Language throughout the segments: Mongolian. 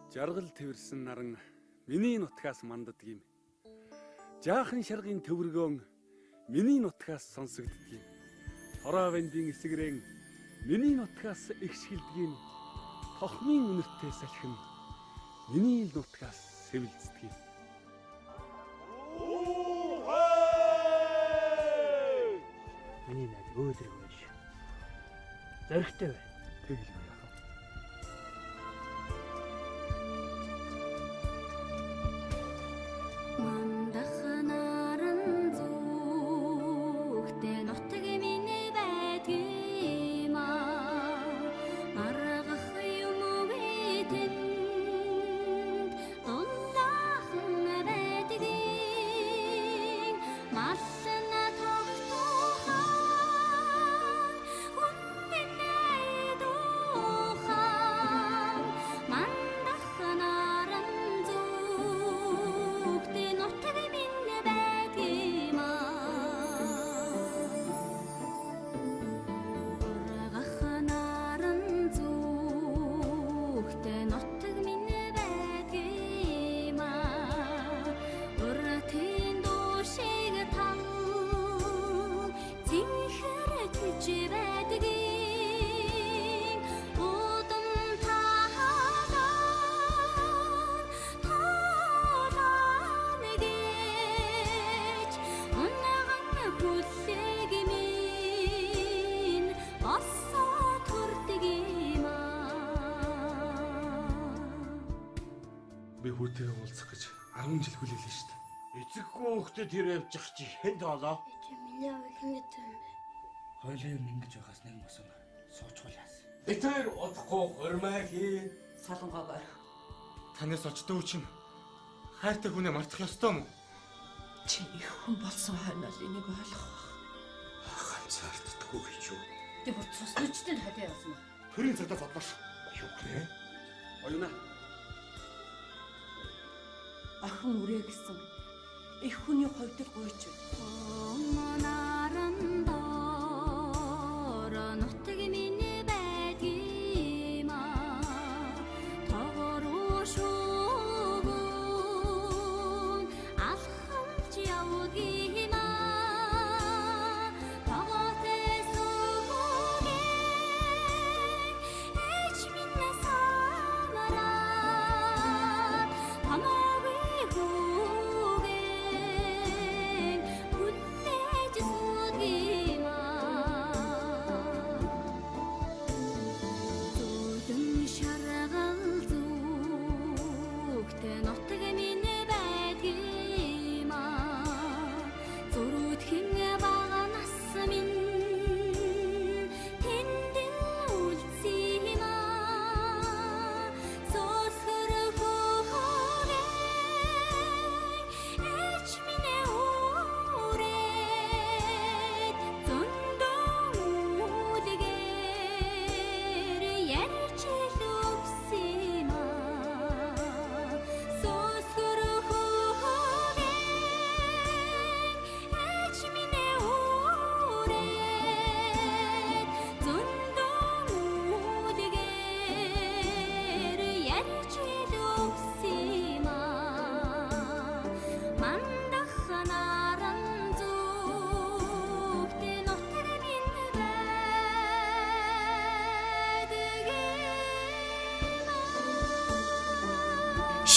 Жаргал тэрсэн наран миний нутгаас манддаг юм. Жаахан шаргын төвөргөөн миний нутгаас сонсогддог юм. Хороо вэндийн эсгэрэн миний нутгаас ихшгэлдэг юм. Тохмын үнэртэй салхин миний нутгаас сэвэлцдэг юм. Миний найз өөдрөг байна шүү. Зоригтой байна. Тэгэл яах вэ? Би хүүтэйгээ уулзах гэж 10 жил хүлээлээ шүү дээ. Эцэггүй хөхтөд тэр явчих чи хэнд болоо? Миний авиг ингэж юм бэ? Хойлоо юм ингэж байхаас нэг мөсөн суучгуулаас. Битээр удахгүй хурмаа хий. Солонгоогоор. Танаас очтой үчин хайртай хүнээ мартах ёстой юм уу? Чи их хүн болсон хойно л энийг ойлгох. Ганцаарддаггүй гэж юу? Тэг бүр цуснажтай хадаа явсан ба. Төрийн цагдаа бодлоош. Юу гэнэ? Оюуна. Охин үрээ гэсэн их хүний хувьд л гуйч.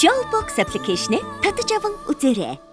Showbox application-ыг татаж аван үзээрэй.